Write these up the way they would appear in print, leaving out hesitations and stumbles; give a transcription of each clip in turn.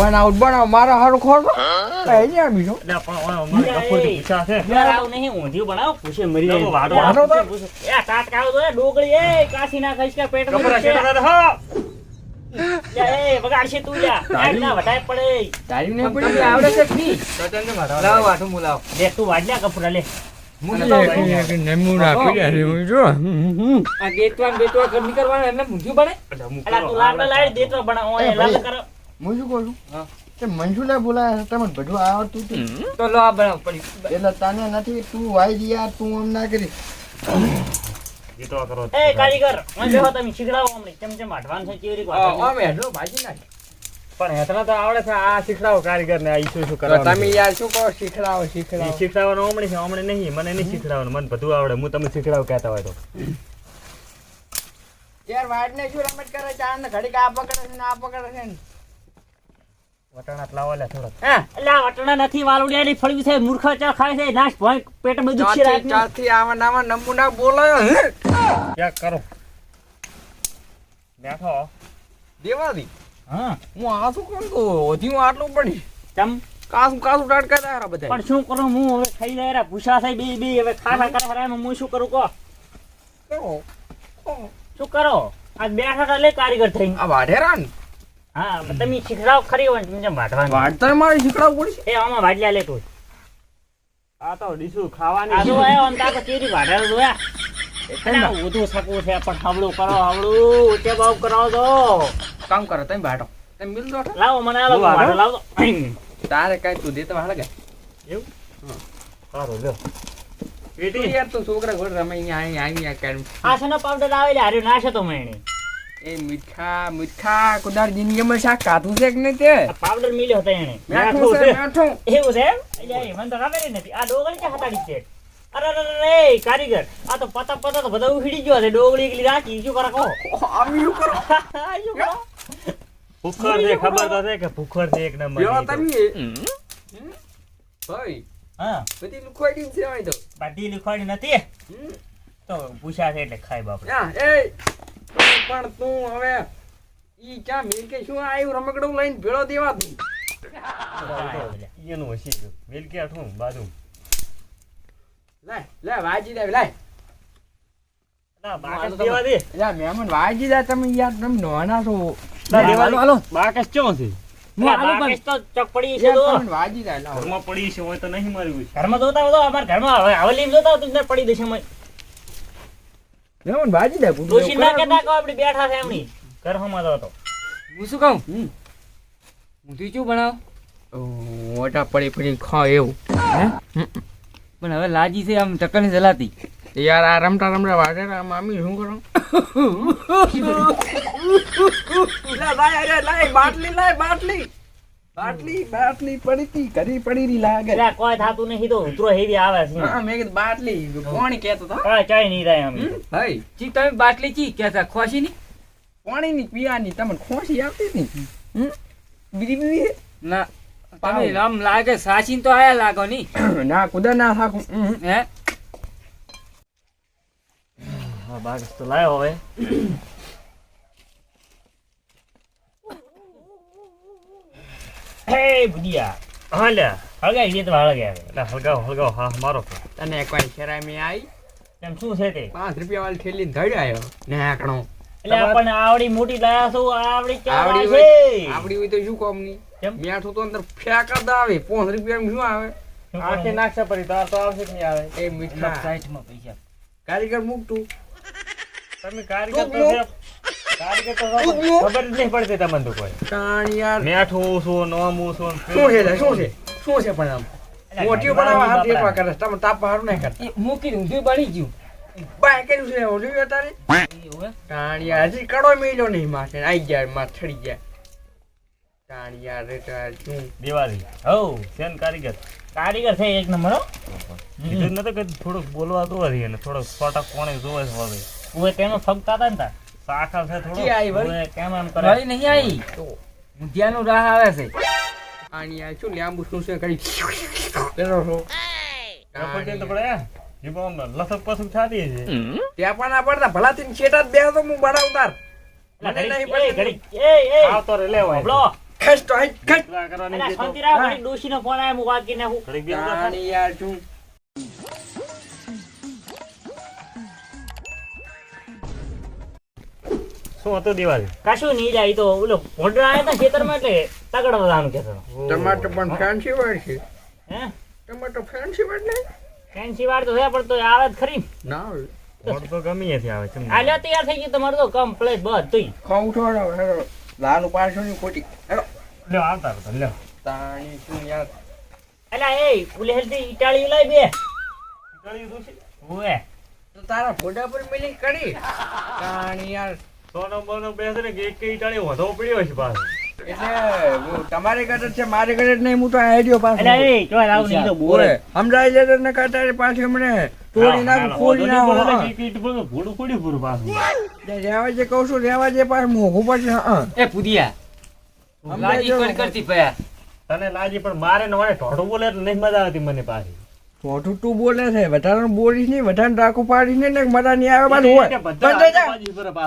બનાવ મારા હારું ખોરતો કઈ નહીં આ બીજો એટલે પણ અમારે કપૂરથી પૂછા છે યાર આવું નહીં ઊંધિયું બનાવો પૂછે મરી જાય વાડો એ ટાટકા આવો તો ડોગળી એ કાસી ના ખાઈશ કે પેટ કપૂર છે હો એ બગાડશે તું જા ના વટાય પડે તારી ને પડી આવડે છે કી સચન મારા લાવ વાઠું મુલાવ લે તું વાડ્યા કપૂર લે નમૂના પીડ્યા છે હું જો આ ગેટવાન કર નીકળવાનું એટલે ઊંધિયું બને અલા તું લાડ લાડ દેતો બનાવો એ લાડ કરો હું શું કહું છું કે મંજુલા બોલાયા તમે બધું આવડતું હતું તો લો આ બનાવ પડી એટલે તને નથી તું વાઈ ગયા તું આમ ના કરી ગીતો કરો એ કારીગર મને બેહો તમે શીખડાવો અમને કેમ કેમ વાડવાનું છે કેવી રીતે વાડવાનું આમ હેડલો ભાજી નાખ પણ હેતના તો આવડે છે આ શીખડાવો કારીગર ને આ ઈશું શું તો કરવાનું તમે યાર શું કહો શીખડાવો ઈ શીખડાવવાનું હમણે છે હમણે નહીં મને નહીં શીખડાવવાનું મને બધું આવડે હું તમે શીખડાવ કહેતા હોય તો યાર વાડ ને શું રમત કરે ચાર ને ઘડીક આ પકડે છે ને આ પકડે છે ને વટાણા લાવો લે થોડા હા એટલે આ વટણા નથી વાલુડિયા ની ફળવી છે મૂર્ખા ચા ખાય છે નાશ ભોય પેટ બધું દુખી રાખ ને ચારથી આવા નાવા નમૂના બોલાયો હે ક્યાં કરો બેઠો દેવાદી હા હું આ શું કરું તો ઓધી હું આટલું પડી ચમ કાસું ટાટકા દારા બધા પણ શું કરું હું હવે ખાઈ રહ્યા પૂછા છે બે બે હવે ખાખા કરે હરાય હું શું કરું કો કરો શું કરો આજ બેઠા લે કારીગર થઈને આ વાઢેરા ને હા તમે શીખડાવ ખરી હોય ને કેમ વાટવાનું વાઢતા મારે શીખડાવવું પડશે એ આમાં વાડ્યા લે તું આ તો ડીશું ખાવાની આ જો આયો આમ તાકો કેરી વાડેલો જોયા એટલે વધુ સકવું છે પણ હવળું કરો હવળું ઊંચે ભાવ કરાવો તો કામ કરો તમે વાઢો તમે મિલ દો લાવો મને આલો વાડો લાવો તારે કઈ તું દેતો વાળ ગયા એવું સારું લ્યો તું પેટી યાર તું છોકરા ઘોડ રમે અહીંયા કેમ આ છે પાવડર આવે લે હાર્યો નાશે તો મેણે એ મીઠા કુદાર જિંદગીમાં શાક કાધું છે કે નહીં તે પાવડર મિલ્યો હતો એને મેઠું છે મેઠું એવું છે એટલે મને તો ખબર નથી આ ડોગળી કે હટાડી છે અરે અરે કારીગર આ તો પતા પતા તો બધા ઉખડી ગયો છે ડોગળી એકલી રાખી શું કરે કહો આમ યુ કરો શું કરો ભૂખર છે ખબર તો છે કે ભૂખર છે એક નંબર યો તમે ભાઈ હા બધી લુખવાડી છે હોય તો બાટી લીખવાડી નથી તો પૂછ્યા છે એટલે ખાઈ બાપ યા એ પણ તું હવે ઈ ક્યાં મિલ કે શું આવ્યું રમકડું લઈને ભેળો દેવા તું એનું હસી ગયું મિલકી આઠું બાજુ લે વાજી દે લે બાકસ દેવા દે લે મહેમાન વાજી દે તમે યાર તમે નોના છો હાલો બાકસ ચો છે બાકસ તો ચક પડી છે તો તમે વાજી દે લાવો ઘરમાં પડી છે હોય તો નહીં માર્યું છે ઘરમાં જોતા હોય તો અમાર ઘરમાં હવે લીમ જોતા હોય તો પડી દેશે અમે મહેમાન વાજી દે દોશી ના કેતા કો આપણે બેઠા છે એમની ઘર હમા તો હું શું કહું ઊંધિયું ચું બનાવ ઓટા પડી ખા એવું પણ હવે લાજી છે આમ ટક્કરની જલાતી યાર આ રમતા વાઢેરા મામી શું કરો બાટલી પડી તી ઘરી પડી રી લાગે એટલે કોઈ થાતું નહીં તો ઉતરો હેવી આવે છે હા મેં કીધું બાટલી પાણી કેતો તો કાઈ ચાઈ નહીં રહે અમે હઈ ચી તમે બાટલી ચી કહેતા ખોશી ની પાણી ની પીવાની તમને ખોસી આવતી હતી બીજી ના તમે આમ લાગે સાચીન તો આયા લાગો ની ના કુદર ના થાકું હે હા બાકસ તો લાયો હવે હે બુડિયા હા લે હળગાઈ દે તો હળગાઈ એટલે હલગાવ હા મારો તને કોઈ શરામી આવી એમ શું છે તે 5 રૂપિયા વાળી થેલી ધડ આવ્યો નેકણો એટલે આપણને આવડી મોટી લાયા છો આવડી કેવા આવડી છે હોય આવડી હોય તો શું કોમ ની કેમ? મેઠું તો અંદર ફેંકા દા આવે 5 રૂપિયા શું આવે આખી નાખશે પડી તાર તો આવશે કે નહીં આવે એ મીઠા સાઈડમાં પૈસા કારીગર મૂક તું તમે કારીગર તો ખબર જ નહીં પડતી તમને તો કોઈ તાણ યાર મેઠું શું નોમું શું શું છે લે, શું છે પણ આમ મોટી બનાવવા હાથ એકવા કરે તમે તાપ હારું નહીં કરતા એ મૂકી ઊંધિયું બની ગયું બાય કર્યું છે ઓલી તારે એવું હે? તાણ યાર હજી કડો મેલ્યો નહીં માથે આઈ ગયા માં છડી ગયા તાણ યાર રેટા શું દિવાળી હો સેન કારીગર કારીગર છે એક નંબર હો કીધું નતો કે થોડુંક બોલવા તો હતી અને થોડોક ફોટા કોણે જોવે છે હવે ઓય કેમ ફગતા હતા ને તા શાખા છે થોડો જી આવી વળી ઓય કેમ આમ કરે વળી નહીં આવી તો ઊંધિયાનું રાહ આવે છે તાણ યાર શું લાંબુ શું છે કરી પેલો છો રફડે તો પડે જીબો લસક પસક થાતી છે ત્યાં પણ ના પડતા ભલા થી છેટા જ બેહો તો હું બડાવ તાર મને નહીં એ પડે ઘડી એ આવતો રે લેવાય હબળો ખસ તો હેટ ખસ આ કરવાની અલા છે તો. શાંતિ રાખ ઘડીક ડોશીનો ફોન આવ્યો હું વાત કરી નાખું ઘડીક બેહો તો ખરી. તાણી યાર તું શું હતું દિવાળી? કશું નહીં જાય તો ઓલો ભોંડરા આવ્યા હતા ખેતરમાં એટલે તગડ બધાનું કહેતો ટમાટર પણ ફેન્સી વાળ છે હે ટમાટર ફેન્સી વાળ નહીં ફેન્સી વાર તો છે પણ તો આવે જ ખરી ના આવે. મોઢ તો ગમે ત્યાંથી આવે છે. આ લ્યો તૈયાર થઈ ગયું તમારું તો કમ્પ્લીટ બધું ખાવું થોડો હેરો લાનું પાછું ની ખોટી હેરો લ્યો આવતા રહો તમે, લ્યો. તાણી શું યાર અલા એ ઓલી હેલ્ધી ઇટાળી લાઈ બે ગળ્યું દૂષિત. ઓએ તો તારા ફોટા પર મિલી કરી તાણી યાર સોનો બોનો બેસે ને કે એક કઈ ટાળી વધો પડ્યો છે પાછો. એટલે હું તમારે ઘરે જ છે મારે ઘરે જ નહીં હું તો આઈડિયો પાછો અલા એ જો લાવ નહીં તો બોલે ઓય સમજાય છે તને કાટારે પાછી હમણે તોડી નાખ ફોડી નાખ ભૂડું પડ્યું પૂરું પાછું. રહેવા જે કહું છું રહેવા જે પાછું મોઘું પડશે હા એ પુદિયા લાજી કોણ કરતી પયા તને લાજી પણ મારે ને મને ઢોઢું બોલે એટલે નહીં મજા આવતી મને પાછી. મોઢું તું બોલે છે વધારે બોલીશ નહીં વધારે રાખું પાડીશ નહીં ને મજા નહીં આવે બાદ હોય બંધ થઈ જા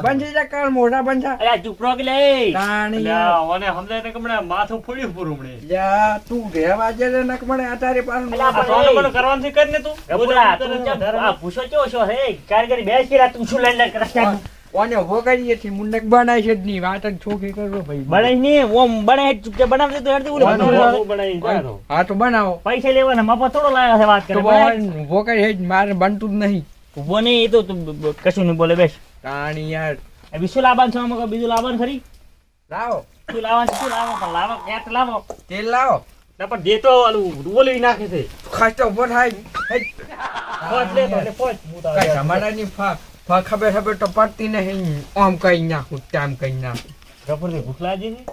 બંધ થઈ જા કાલ મોઢા બંધ થા અલા ચૂપ રહો કે લે તાણી યાર ઓને સમજાય ને કે હમણાં માથું ફોડ્યું પૂરું હમણે. જા તું રહેવા જે ને નક મને અતારે પાછું અલા, આ સોનું બોનું કરવાનું છે કર ને તું. ગબુડા તું ચમ આ પૂછો ચો છો હે કારીગરી બેસ કે તું શું લઈને કરસ્તા ઓને વગાડીએ થી મુન્નક બનાય છે જ નહીં વાત જ છોકરી કરો ભાઈ બને નહીં ઓમ બને ચૂપચાપ બનાવી દે તો હેડતી ઓલું ઓનું બધું હું બનાવી જાતો. હા તો બનાવો પૈસા લેવાના મફત થોડો લાવ્યો છે વાત તો કરે વગાડી છે જ મારે બનતું જ નહીં ઉભો નહીં એ તો તું કશું નહીં બોલે બેસ તાણી યાર એ બીજું લાવવાનું છે આમાં બીજું લાવવાનું ખરી લાવો શું લાવવાનું શું લાવો પણ લાવો ક્યાંક લાવો તેલ લાવો ના પણ દેતો ઓલું બોલી નાખે છે. ખાસ તો ઉભો થાય પોચ લે તો એટલે પોચ. હું તો કઈ તમારાની ખબર ખબર તો પડતી નહીં આમ કઈ નાખું તેમ કઈ નાખું ગફુરથી ભૂખ લાગી છે?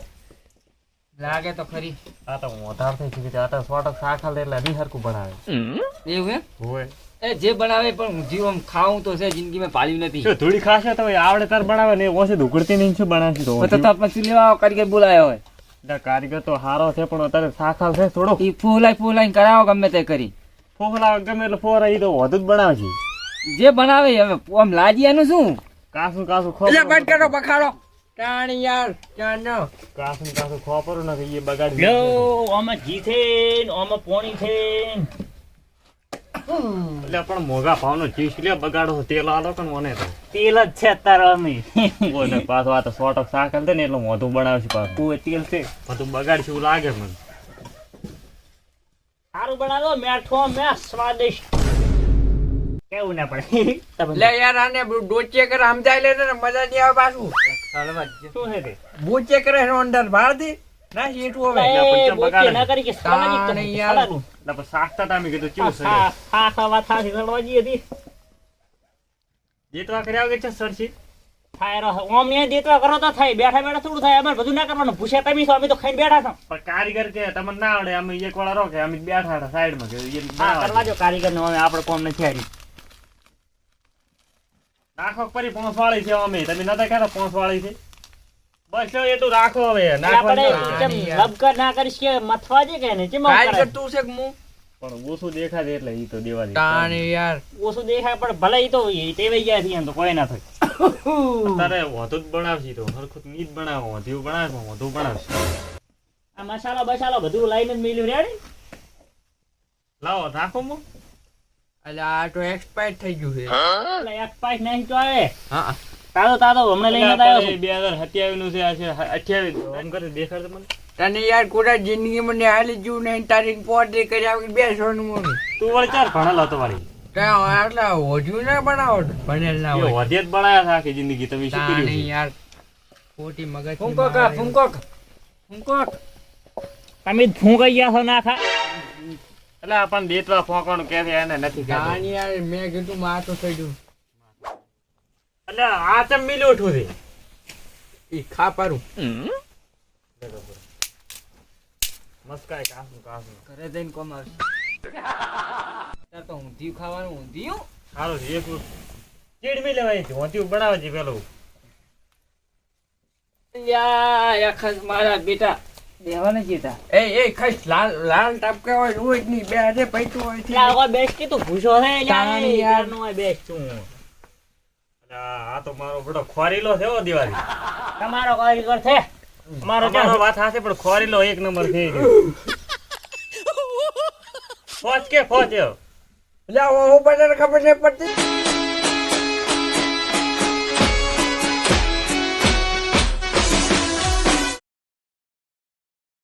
લાગે તો ખરી આ તો વધારે થઈ ગયું છે. આ તો સો ટકા શાક હાલે એટલે હજી હરખું બનાવે. એવું એમ હોય. એ જે બનાવે પણ હું જીવ આમ ખાવું તો છે જિંદગીમાં પાળ્યું નથી શું ધૂળી ખાશે તો આવડે તાર બનાવે ને ઓછી ધુકડતી નહીં શું બનાવશે તો તો તો પછી લેવા કારીગર બોલાયો હોય એટલે કારીગર તો હારો છે પણ અત્યારે શાક હાલ છે થોડો ઈ ફૂલાઈ કરાવો ગમે તે કરી ફોફલા ગમે એટલે ફોરા ઈ તો વધુ જ બનાવે છે. જે બનાવે હવે આમ લાજીયાનું શું કાસું કાસું એટલે બંધ કરો ખોપરું બખાડો તાણી યાર ક્યાં ન કાસું કાસું ખોપરું ને એ બગાડી લો આમાં ઘી છે ને આમાં પોણી છે ને. એટલે પણ મોઘા ભાવનો ચીજ લે બગાડો છો. તેલ આલો કે મને તો તેલ જ છે અત્યારે અમે ઓને પાછો આ તો 100% શાક હાલ ને એટલે મોઢું બનાવે છે પાછું ઓય તેલ છે બધું બગાડશે એવું લાગે મને. સારું બનાવો મેઠો મે સ્વાદિષ્ટ કેવું ના પડે તમે લે યાર આને ડોચે કરે સમજાય લે ને મજા નહીં આવે પાછું શું છે તે બોચે કરે છે અંદર ભારતી ના હીટું હવે એટલે પણ એ ચમ બોચે બગાડે ના કરી કે સામાજિક તો તાણે યાર. સાલાનું. એટલે પણ શાક તો તમે કીધું કેવું છે હા ખાવા થાથી સડવા જઈએ હતી જેટવા કર્યા વગર છે સરસી થાય રહો ઓમ ને દેતવા કરો તો થાય બેઠા બેઠા થોડું થાય અમારે બધું ના કરવાનું પૂછ્યા તમે છો અમે તો ખાઈને બેઠા છો પણ કારીગર કે તમને ના આવડે અમે એક વાળા રો કે અમે બેઠા હતા સાઈડમાં કે એ હા બનાવવા કરવા દે. જો કારીગર નો આપણે કોમ નથી હારી નાખો પરી પોંચ વાળી છે અમે તમે નતા કહેતા પોંચ વાળી છે બસ લો એટલું રાખો હવે આપણે નાખવાનું જેમ લબકર ના કરીશ કે મથવા દે કે ને ચેમ કારીગર તું છે કે હું પણ ઓછું દેખાય એટલે ઈ તો દેવા દે તાણી યાર ઓછું દેખાય પણ ભલે ઈ તો ટેવાઈ ગયા છે એમ તો કોઈ ના થાય તારે વધુ જ બનાવશે તો હરખું નીટ બનાવો વધુ બનાવે પણ વધુ બનાવશે આ મસાલો બસાલો બધું લાઈને જ મેલ્યું રેડી લાવો નાખો મો એટલે આ તો એક્સપાયર થઈ ગયું છે એટલે એક પાઇસ નહીં તો આવે હા તાતો હમણાં લઈને જ આવ્યો છું 2027 નું છે આ છે 28 આમ કરે દેખાડ મને તને યાર કોટા જિંદગી મને હાલી જીવ ને તારી પોટરી કર્યા વગર બેસવાનું મને તું વળી ચાર ભણેલો હતો વાળી ક્યાં આટલા ઓછું ના બનાવો ભણેલ ના એ હોય વધે જ બનાયા હતા આખી જિંદગી તમે શું કર્યું તાણી છે? યાર ખોટી મગજ ફૂંકોક તમે જ ફૂંકાઈ ગયા છો નાખા એટલે આપણને દેતવા ફોંકવાનું કે છે એને નથી કહેતો તાણી યાર મેં કીધું માં તો થઈ ગયું એટલે આ ચમ મિલી ઉઠું છે ઈ ખા પારું મસ્કાય કાસનું કાસનું ઘરે જઈને કોમ આવશે ત્યારે તો ઊંધિયું ખાવાનું ઊંધિયું સારું છે એક ચીડ મી લેવાય છે હોતી બનાવે છે પેલું આખા મારા બેટા દેવાને જીતા એ ખાસ લાલ લાલ ટપકા હોય રોજ ની બે હાથે પૈતું હોય છે એટલે કોઈ બેસ કે તું ભૂસો છે તાણી યાર. નો બેસ તું એટલે આ તો મારો બેટો ખોરીલો છે હો દિવાળી તમારો કારીગર છે અમારો વાત હાથે પણ ખોરેલો એક નંબર છે ફોજ કે ફોજ એટલે હું બધાને ખબર નહીં પડતી